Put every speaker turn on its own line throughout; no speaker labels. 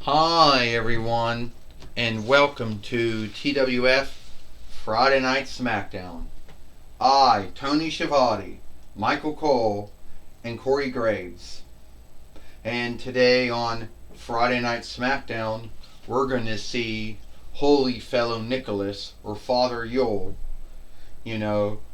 Hi everyone, and welcome to TWF Friday Night Smackdown. I, Tony Schiavone, Michael Cole, and Corey Graves. And today on Friday Night Smackdown, we're going to see Holy Fellow Nicholas, or Father Yule,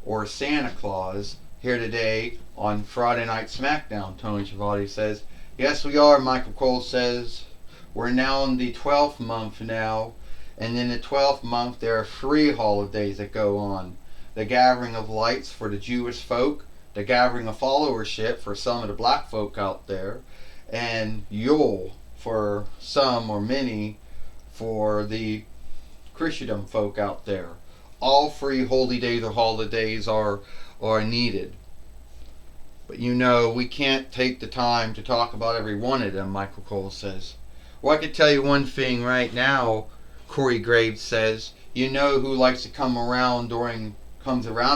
or Santa Claus, here today on Friday Night Smackdown. Tony Schiavone says, yes we are, Michael Cole says. We're now in the 12th month now, and in the 12th month there are 3 holidays that go on. The gathering of lights for the Jewish folk, the gathering of followership for some of the black folk out there, and Yule for some or many for the Christendom folk out there. All 3 holy days or holidays are needed. But we can't take the time to talk about every one of them, Michael Cole says. Well, I can tell you one thing right now, Corey Graves says. You know who likes to comes around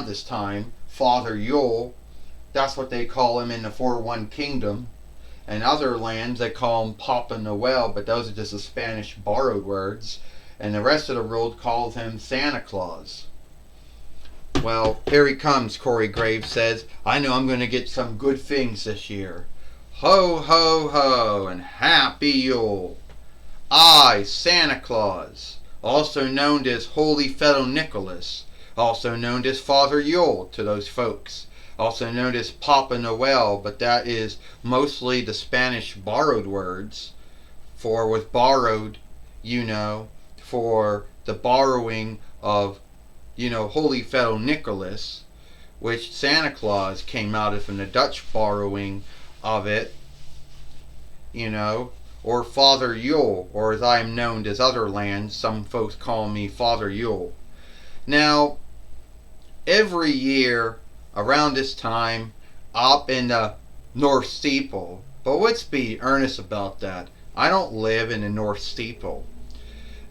this time? Father Yule. That's what they call him in the 4-1 Kingdom. In other lands, they call him Papa Noel, but those are just the Spanish borrowed words. And the rest of the world calls him Santa Claus. Well, here he comes, Corey Graves says. I know I'm going to get some good things this year. Ho, ho, ho, and happy Yule. I, Santa Claus, also known as Holy Fellow Nicholas, also known as Father Yule to those folks, also known as Papa Noel, but that is mostly the Spanish borrowed words was borrowed, for the borrowing of, Holy Fellow Nicholas, which Santa Claus came out of from the Dutch borrowing of it, or Father Yule, or as I am known as other lands, some folks call me Father Yule. Now, every year around this time, up in the North Steeple, but let's be earnest about that. I don't live in the North Steeple.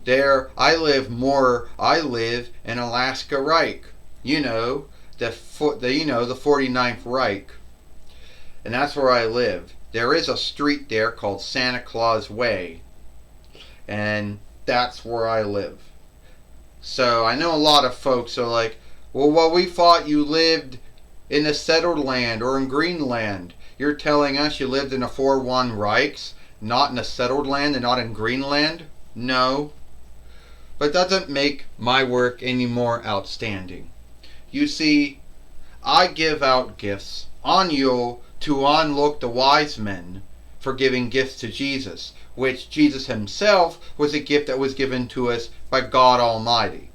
I live in Alaska Reich. The 49th Reich. And that's where I live. There is a street there called Santa Claus Way, and that's where I live. So I know a lot of folks are like, well, we thought you lived in the settled land or in Greenland. You're telling us you lived in the 4-1 Reichs, not in the settled land and not in Greenland? No. But that doesn't make my work any more outstanding. You see, I give out gifts on Yule to unlook the wise men for giving gifts to Jesus, which Jesus himself was a gift that was given to us by God Almighty.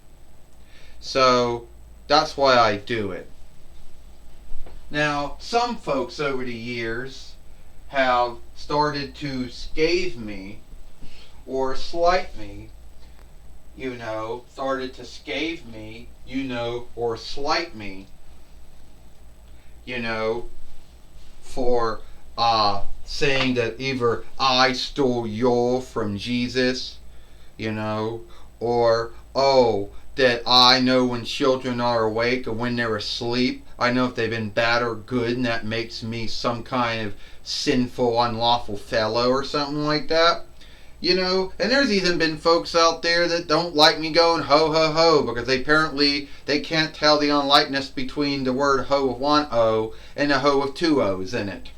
So that's why I do it. Now, some folks over the years have started to scathe me or slight me, started to scathe me, or slight me, for saying that either I stole Yule from Jesus, or, that I know when children are awake and when they're asleep. I know if they've been bad or good, and that makes me some kind of sinful, unlawful fellow or something like that. And there's even been folks out there that don't like me going ho ho ho because they can't tell the unlikeness between the word ho with 1 O and a ho with 2 O's in it.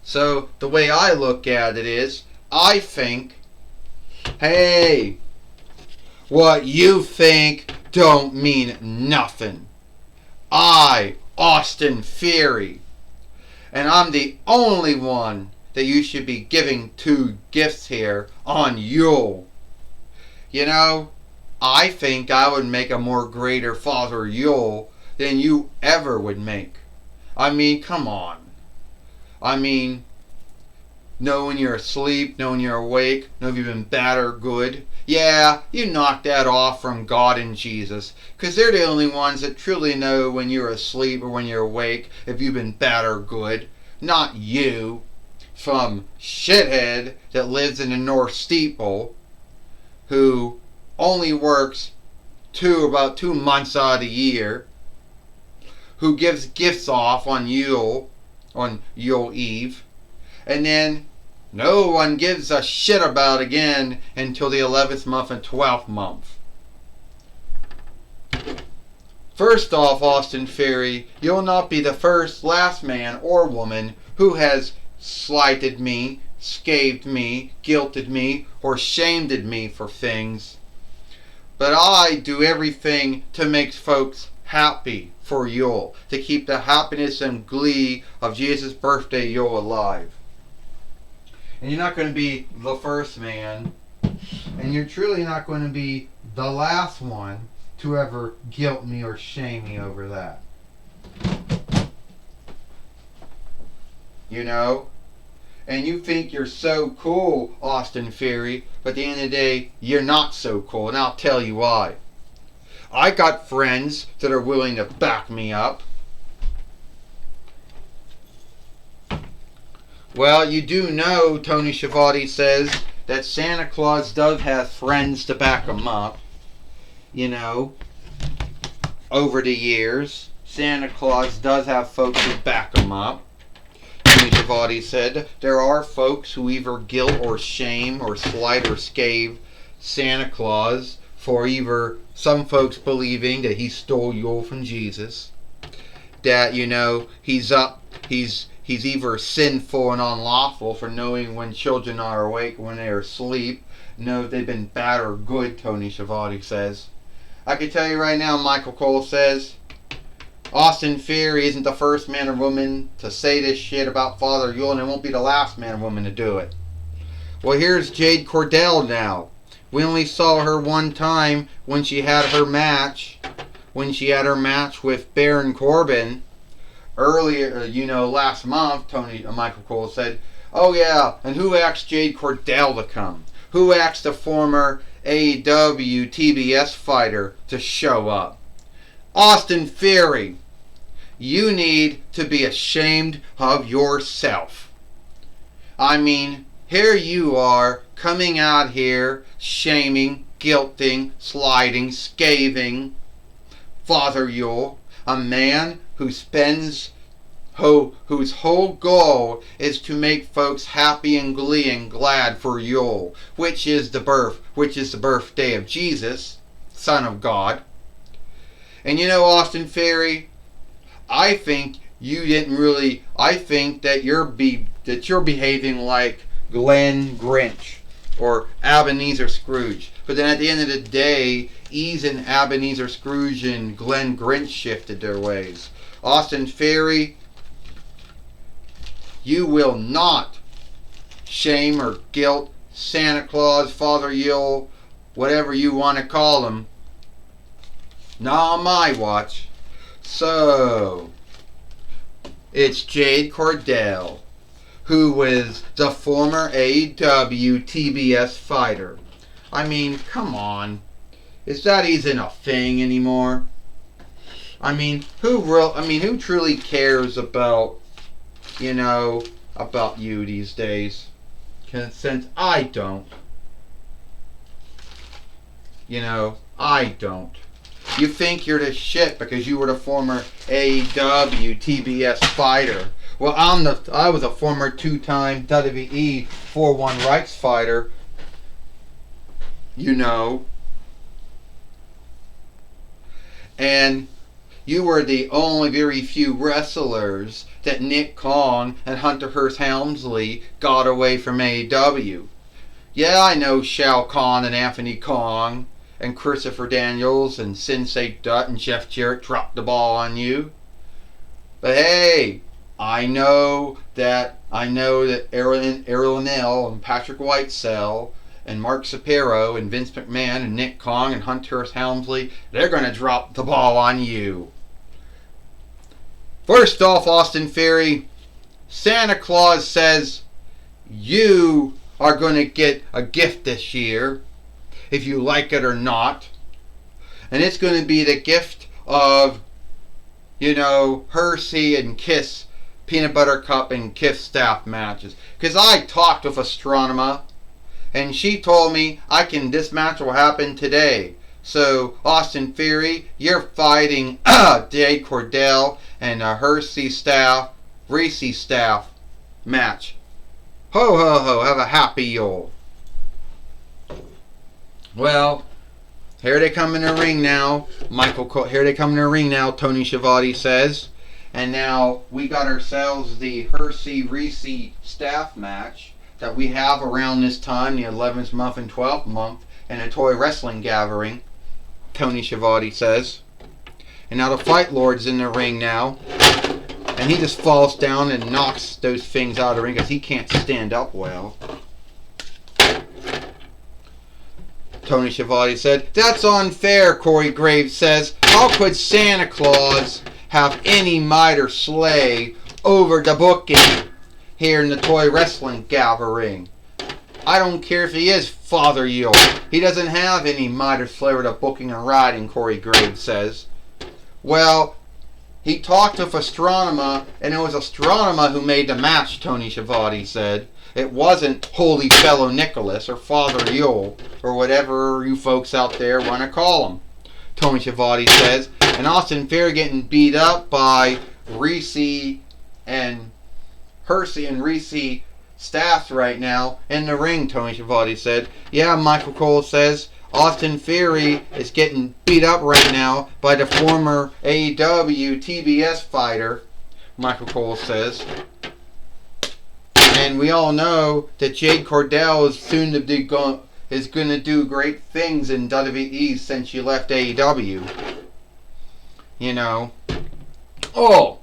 So the way I look at it is, I think, hey, what you think don't mean nothing. I, Austin Theory, and I'm the only one that you should be giving 2 gifts here on Yule. I think I would make a more greater Father Yule than you ever would make. I mean, come on. Know when you're asleep, know when you're awake, know if you've been bad or good. Yeah, you knock that off from God and Jesus, because they're the only ones that truly know when you're asleep or when you're awake, if you've been bad or good. Not you, some shithead that lives in the North Steeple, who only works about 2 months out of the year, who gives gifts off on Yule Eve, and then no one gives a shit about again until the 11th month and 12th month. First off, Austin Theory, you'll not be the first, last man or woman who has slighted me, scathed me, guilted me, or shamed me for things. But I do everything to make folks happy for Yule, to keep the happiness and glee of Jesus' birthday Yule alive. And you're not going to be the first man, and you're truly not going to be the last one to ever guilt me or shame me over that. You know? And you think you're so cool, Austin Theory, but at the end of the day, you're not so cool, and I'll tell you why. I got friends that are willing to back me up. Well, you do know, Tony Schiavone says, that Santa Claus does have friends to back him up. You know, over the years, Santa Claus does have folks who back him up. Tony Schiavone said there are folks who either guilt or shame or slight or scathe Santa Claus for either some folks believing that he stole Yule from Jesus, that, you know, he's either sinful and unlawful for knowing when children are awake, when they are asleep, know if they've been bad or good, Tony Schiavone says. I can tell you right now, Michael Cole says, Austin Theory isn't the first man or woman to say this shit about Father Yule, and it won't be the last man or woman to do it. Well, here's Jade Cordell now. We only saw her one time when she had her match with Baron Corbin earlier, last month. Michael Cole said, oh yeah, and who asked Jade Cordell to come? Who asked the former AEW TBS fighter to show up? Austin Theory, you need to be ashamed of yourself. I mean, here you are coming out here shaming, guilting, sliding, scathing Father Yule, a man whose whole goal is to make folks happy and glee and glad for Yule, which is the birthday of Jesus, Son of God. And you know, Austin Theory, I think that you're behaving like Glenn Grinch or Ebenezer Scrooge. But then at the end of the day, even Ebenezer Scrooge and Glenn Grinch shifted their ways. Austin Theory, you will not shame or guilt Santa Claus, Father Yule, whatever you want to call him. Not on my watch. So, it's Jade Cordell, who was the former AEW TBS fighter. I mean, come on. Is that even a thing anymore? I mean, who truly cares about you these days? Since I don't. I don't. You think you're the shit because you were the former AEW TBS fighter. Well, I was a former two-time WWE 4-1 rights fighter. And you were the only very few wrestlers that Nick Kong and Hunter Hearst Helmsley got away from AEW. Yeah, I know Shao Kahn and Anthony Kong and Christopher Daniels and Sensei Dutt and Jeff Jarrett dropped the ball on you. But hey, I know that Aaron Linnell and Patrick Whitesell and Mark Shapiro and Vince McMahon and Nick Kong and Hunter Hearst Helmsley, they're going to drop the ball on you. First off, Austin Theory, Santa Claus says you are going to get a gift this year, if you like it or not. And it's going to be the gift of, Hershey and Kiss, Peanut Butter Cup and Kiss staff matches. Because I talked with Astronema, and she told me this match will happen today. So, Austin Theory, you're fighting Jade Cordell and Reese staff match. Ho, ho, ho, have a happy Yule. Well, here they come in the ring now. Here they come in the ring now, Tony Schiavone says. And now we got ourselves the Hersey-Reese staff match that we have around this time, the 11th month and 12th month, in a toy wrestling gathering, Tony Schiavone says. And now the Fight Lord's in the ring now. And he just falls down and knocks those things out of the ring because he can't stand up well. Tony Schiavone said, "That's unfair," Corey Graves says. "How could Santa Claus have any might or sway over the booking here in the toy wrestling gathering? I don't care if he is Father Yule. He doesn't have any might or sway over the booking and writing," Corey Graves says. Well, he talked with Astronema, and it was Astronema who made the match, Tony Schiavone said. It wasn't Holy Fellow Nicholas or Father Yule or whatever you folks out there want to call him, Tony Schiavone says. And Austin Theory getting beat up by Reese and Hersey and Reese staffs right now in the ring, Tony Schiavone said. Yeah, Michael Cole says Austin Theory is getting beat up right now by the former AEW TBS fighter, Michael Cole says. And we all know that Jade Cordell is soon to be is going to do great things in WWE since she left AEW. You know. Oh!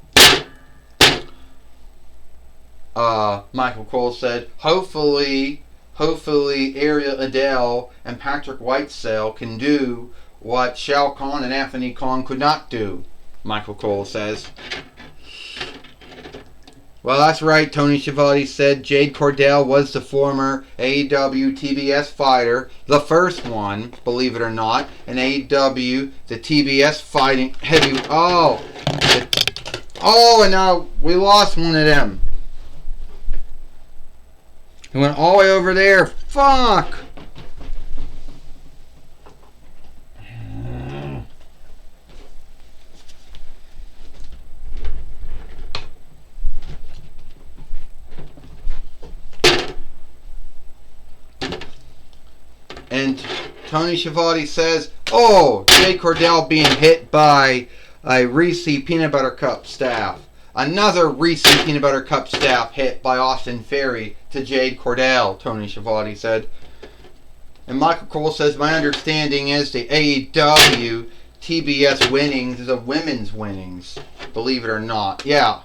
Michael Cole said, hopefully Ariel Adele and Patrick Whitesell can do what Shao Kahn and Anthony Khan could not do, Michael Cole says. Well, that's right, Tony Schiavone said. Jade Cordell was the former AEW TBS fighter, the first one, believe it or not, in AEW, the TBS fighting heavy. And now we lost one of them. He went all the way over there. Fuck! And Tony Schiavone says, Jade Cordell being hit by a Reese Peanut Butter Cup staff. Another Reese Peanut Butter Cup staff hit by Austin Theory to Jade Cordell, Tony Schiavone said. And Michael Cole says, my understanding is the AEW TBS winnings is a women's winnings, believe it or not. Yeah.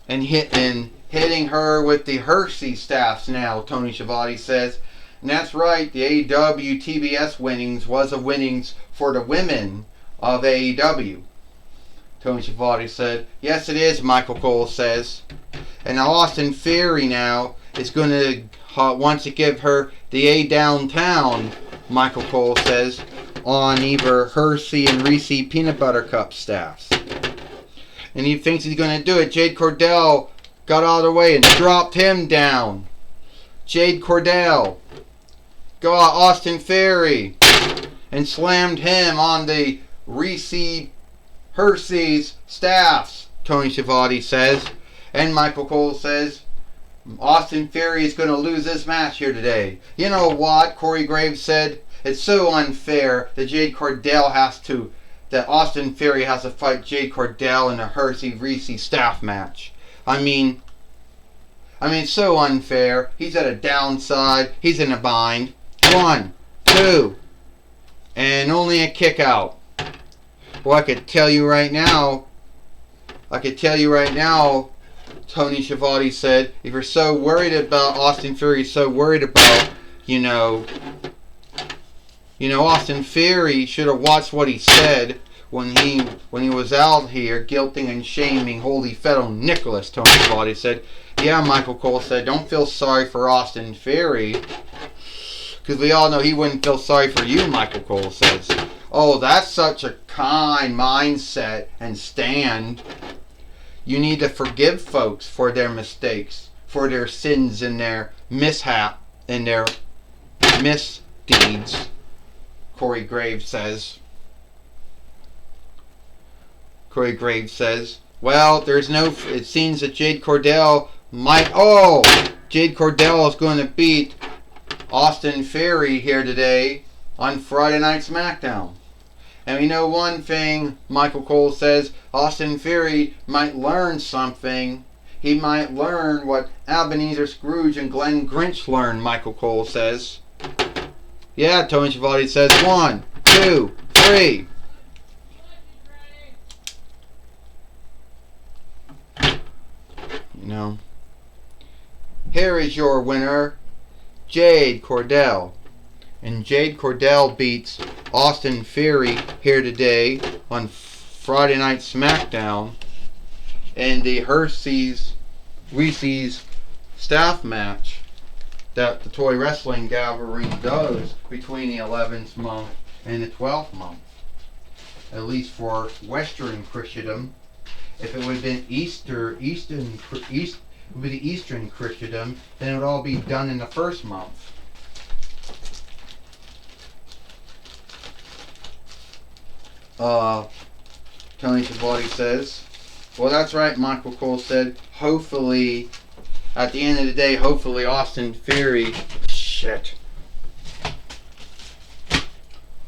And hitting her with the Hersey staffs now, Tony Schiavone says. And that's right, the AEW TBS winnings was a winnings for the women of AEW. Tony Schiavone said, yes it is, Michael Cole says. And Austin Theory now is going to want to give her the A downtown, Michael Cole says, on either Hersey and Reese Peanut Butter Cup staffs. And he thinks he's going to do it. Jade Cordell got out of the way and dropped him down. Jade Cordell got Austin Theory and slammed him on the Reese Hersey's staffs, Tony Schiavone says. And Michael Cole says Austin Theory is going to lose this match here today. You know what? Corey Graves said it's so unfair that that Austin Theory has to fight Jade Cordell in a Hersey Reese staff match. I mean, so unfair. He's at a downside. He's in a bind. 1, 2, and only a kick out. Well, I could tell you right now, Tony Schiavone said, if you're so worried about Austin Theory, so worried about, Austin Theory should have watched what he said when he was out here guilting and shaming Holy Fellow Nicholas, Tony Schiavone said. Yeah, Michael Cole said, don't feel sorry for Austin Theory, because we all know he wouldn't feel sorry for you, Michael Cole says. Oh, that's such a kind mindset and stand. You need to forgive folks for their mistakes, for their sins and their mishap and their misdeeds, Corey Graves says. Corey Graves says, well, it seems that Jade Cordell Jade Cordell is going to beat Austin Theory here today on Friday Night Smackdown. And we know one thing, Michael Cole says, Austin Theory might learn something. He might learn what Ebenezer Scrooge and Glenn Grinch learned, Michael Cole says. Yeah, Tony Schiavone says 1, 2, 3. You know. Here is your winner, Jade Cordell. And Jade Cordell beats Austin Theory here today on Friday Night Smackdown in the Reese's staff match that the Toy Wrestling Gathering does between the 11th month and the 12th month. At least for Western Christendom. If it would have been Eastern Christendom, then it would all be done in the first month. Tony Schiavone says, well, that's right, Michael Cole said. Hopefully, at the end of the day, hopefully Austin Theory...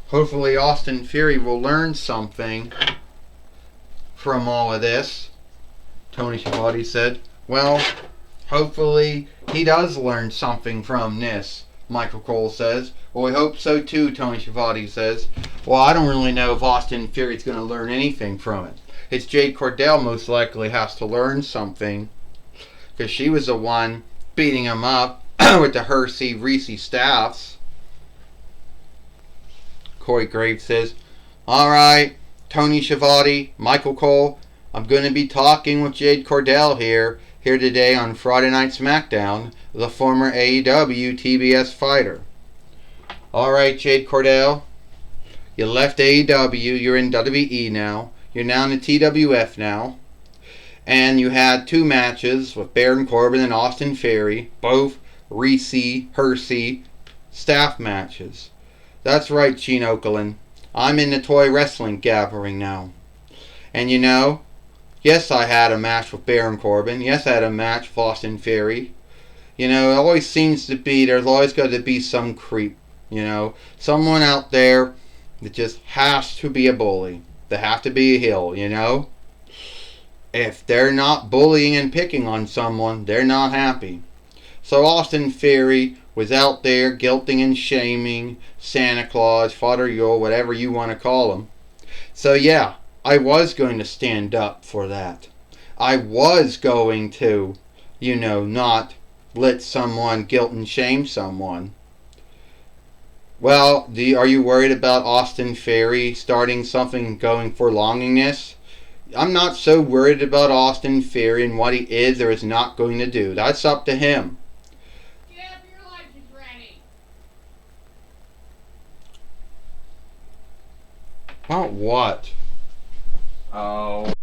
Hopefully Austin Theory will learn something from all of this, Tony Schiavone said. Well, hopefully he does learn something from this, Michael Cole says. Well, we hope so too, Tony Schiavone says. Well, I don't really know if Austin Theory's going to learn anything from it. It's Jade Cordell most likely has to learn something, because she was the one beating him up with the Hershey Reese staffs. Corey Graves says, alright, Tony Schiavone, Michael Cole, I'm going to be talking with Jade Cordell here today on Friday Night Smackdown, the former AEW TBS fighter. Alright, Jade Cordell, you left AEW, you're in WWE now, you're now in the TWF now, and you had 2 matches with Baron Corbin and Austin Theory, both Hershey staff matches. That's right, Gene Okerlund. I'm in the Toy Wrestling Gathering now. And you know, yes, I had a match with Baron Corbin. Yes, I had a match with Austin Theory. You know, it always seems to be, there's always got to be some creep. You know, someone out there that just has to be a bully. They have to be a heel, you know. If they're not bullying and picking on someone, they're not happy. So Austin Theory was out there guilting and shaming Santa Claus, Father Yule, whatever you want to call him. So yeah, I was going to stand up for that. I was going to, you know, not let someone guilt and shame someone. Well, are you worried about Austin Theory starting something going for longingness? I'm not so worried about Austin Theory and what he is or is not going to do. That's up to him. About what? Oh.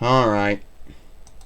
Alright.